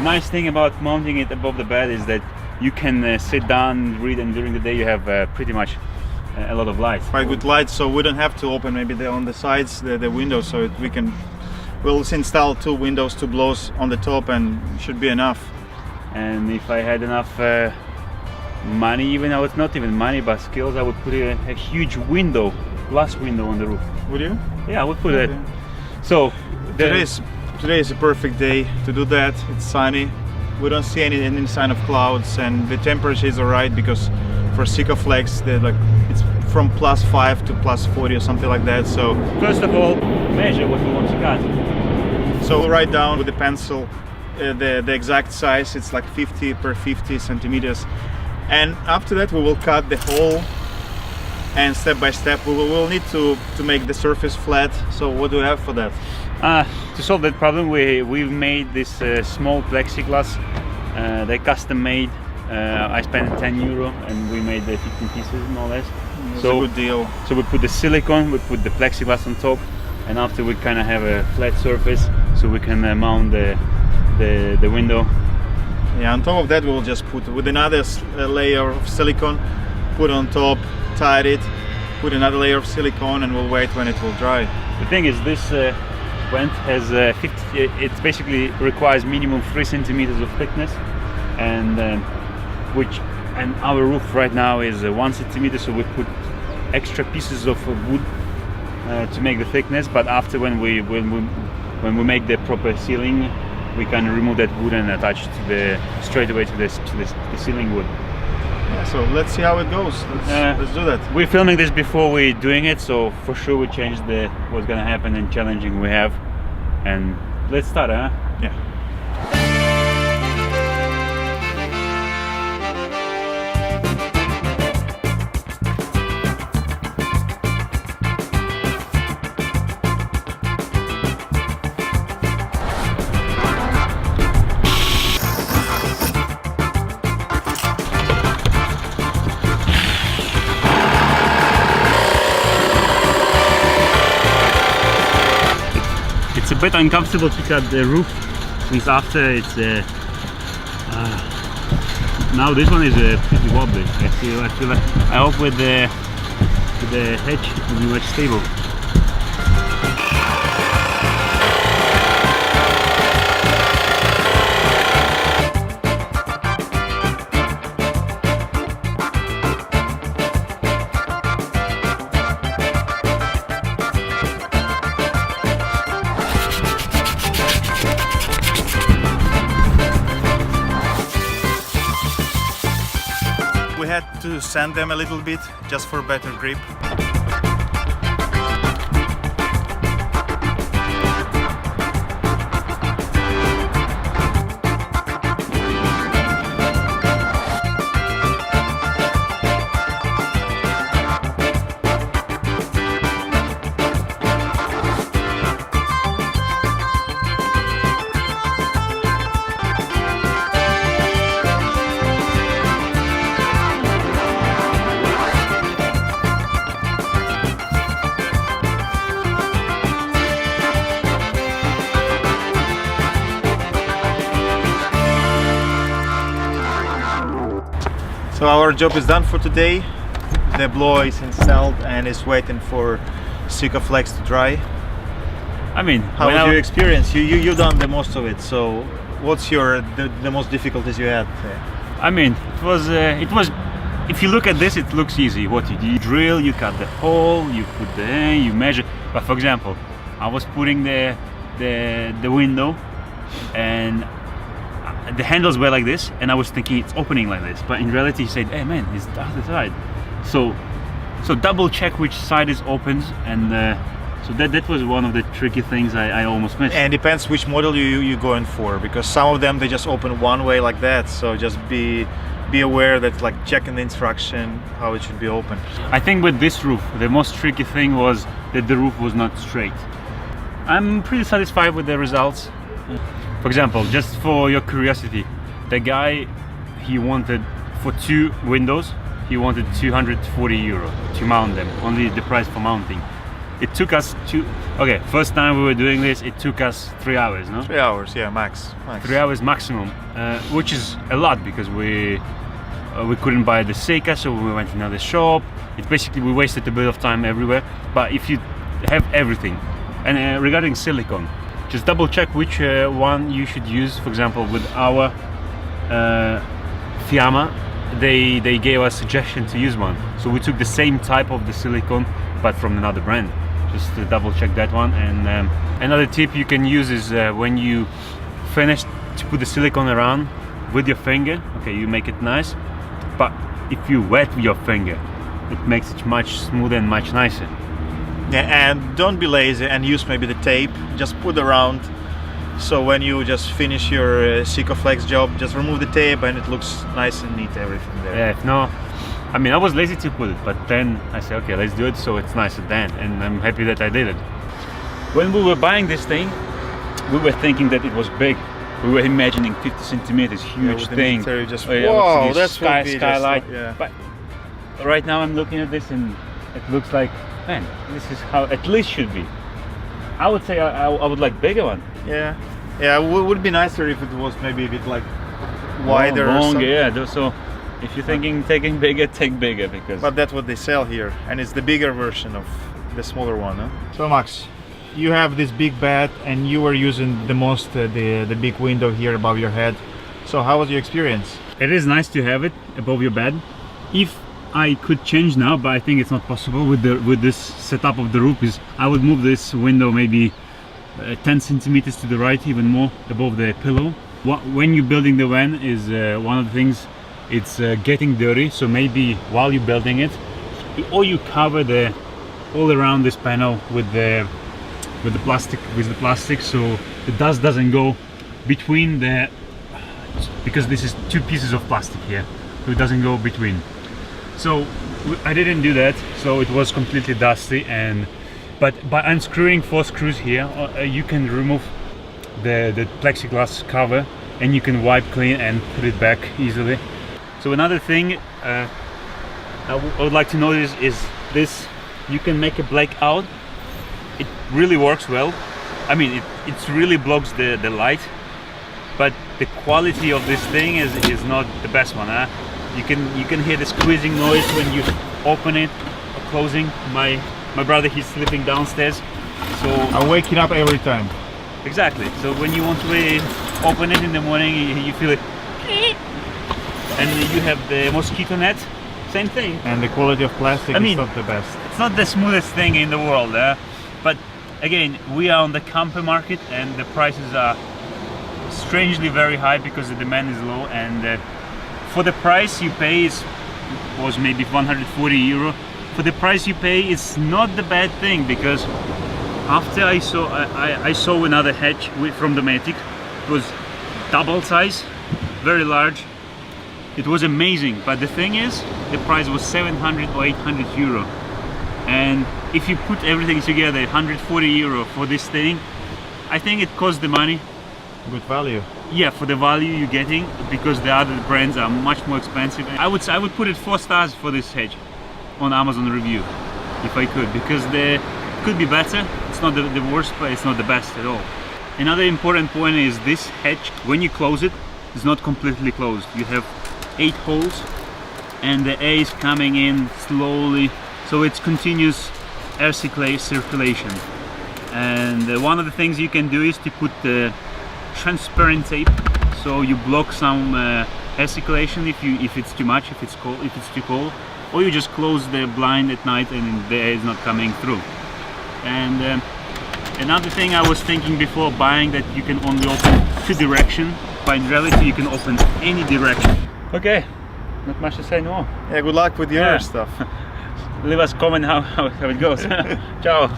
The nice thing about mounting it above the bed is that you can sit down, read, and during the day you have pretty much a lot of light. Quite good light, so we don't have to open maybe on the sides the windows, so we'll install 2 windows, 2 blows on the top, and it should be enough. And if I had enough money, even though it's not even money but skills, I would put a huge window, glass window on the roof. Would you? Yeah, I would put it. So today is a perfect day to do that. It's sunny. We don't see any sign of clouds, and the temperature is alright because for Sikaflex it's from +5 to +40 or something like that. So first of all, measure what we want to cut. So we'll write down with the pencil the exact size. It's like 50 per 50 centimeters, and after that we will cut the hole, and step by step we will need to make the surface flat. So what do we have for that? To solve that problem, we've made this small plexiglass. They custom made. I spent €10 and we made the 15 pieces more or less. It's a good deal. So we put the silicone, we put the plexiglass on top, and after we kind of have a flat surface so we can mount the window. Yeah, on top of that we'll just put with another layer of silicone, put on top, tie it, put another layer of silicone, and we'll wait when it will dry. The thing is, this vent has it basically requires minimum 3 centimeters of thickness, and our roof right now is 1 centimeter, so we put extra pieces of wood to make the thickness. But after when we make the proper ceiling, we can remove that wood and attach it straight away to the ceiling wood. Yeah, so let's see how it goes. Let's do that. We're filming this before we're doing it, so for sure we changed what's gonna happen and challenging we have. And let's start, huh? Yeah. It's a bit uncomfortable to cut the roof since after it's now this one is pretty wobbly. I hope with the hedge it will be much stable. We had to sand them a little bit just for better grip. So our job is done for today. The blower is installed and is waiting for Sikaflex to dry. I mean, how was your experience? You've done the most of it. So what's the most difficulties you had? I mean, it was if you look at this, it looks easy. What you drill, you cut the hole, you put you measure. But for example, I was putting the window, and the handles were like this, and I was thinking it's opening like this, but in reality he said, hey man, it's the other side. So double check which side is open, and so that was one of the tricky things I almost missed. And depends which model you're going for, because some of them they just open one way like that, so just be aware that, like, checking the instruction how it should be open. I think with this roof the most tricky thing was that the roof was not straight. I'm pretty satisfied with the results. For example, just for your curiosity, the guy, he wanted for 2 windows, he wanted €240 to mount them, only the price for mounting. it took us first time we were doing this, it took us 3 hours, no? 3 hours, yeah, max. 3 hours maximum, which is a lot because we couldn't buy the Seika, so we went to another shop. It basically, we wasted a bit of time everywhere. But if you have everything, and regarding silicone, just double check which one you should use. For example, with our Fiamma, they gave us suggestion to use one, so we took the same type of the silicone but from another brand, just to double check that one. And another tip you can use is when you finish to put the silicone around with your finger, okay, you make it nice, but if you wet your finger, it makes it much smoother and much nicer. Yeah, and don't be lazy and use maybe the tape, just put around, so when you just finish your Sikaflex job, just remove the tape and it looks nice and neat, everything there. Yeah, no, I mean, I was lazy to put it, but then I said, okay, let's do it so it's nicer then, and I'm happy that I did it. When we were buying this thing, we were thinking that it was big. We were imagining 50 centimeters, huge thing. Just, wow, wow, that's skylight. Yeah. But right now I'm looking at this and it looks like, man, this is how at least should be. I would say I would like bigger one. Yeah, yeah, it would be nicer if it was maybe a bit like wider or something. Yeah, so if you're thinking taking bigger, take bigger, because... But that's what they sell here, and it's the bigger version of the smaller one, huh? So Max, you have this big bed and you were using the most the big window here above your head. So how was your experience? It is nice to have it above your bed. If I could change now, but I think it's not possible with this setup of the roof, is I would move this window maybe 10 centimeters to the right, even more above the pillow. When you're building the van is one of the things, it's getting dirty, so maybe while you're building it, or you cover the all around this panel with the plastic, so the dust doesn't go between the, because this is two pieces of plastic here, so it doesn't go between. So I didn't do that, so it was completely dusty, but by unscrewing 4 screws here, you can remove the plexiglass cover and you can wipe clean and put it back easily. So another thing I would like to notice is this: you can make a blackout. It really works well. I mean, it really blocks the light, but the quality of this thing is not the best one, huh? You can hear the squeezing noise when you open it or closing. My brother, he's sleeping downstairs, so I'm waking up every time. Exactly. So when you want to open it in the morning, you feel it, and you have the mosquito net, same thing. And the quality of plastic is not the best. It's not the smoothest thing in the world, but again, we are on the camper market and the prices are strangely very high because the demand is low, and for the price you pay was maybe 140 euro. For the price you pay, it's not the bad thing, because after I saw another hedge from Dometic. It was double size, very large. It was amazing, but the thing is, the price was 700 or 800 euro. And if you put everything together, 140 euro for this thing, I think it costs the money. Good value. Yeah, for the value you're getting, because the other brands are much more expensive. I would put it 4 stars for this hedge on Amazon review, if I could, because it could be better. It's not the worst, but it's not the best at all. Another important point is this hedge, when you close it, it's not completely closed. You have 8 holes and the air is coming in slowly, so it's continuous air circulation. And one of the things you can do is to put the transparent tape, so you block some air circulation if it's too much, if it's too cold, or you just close the blind at night and the air is not coming through. And another thing I was thinking before buying, that you can only open 2 directions, but in reality you can open any direction. Okay, not much to say no. Yeah, good luck with your stuff. Leave us a comment how it goes. Ciao.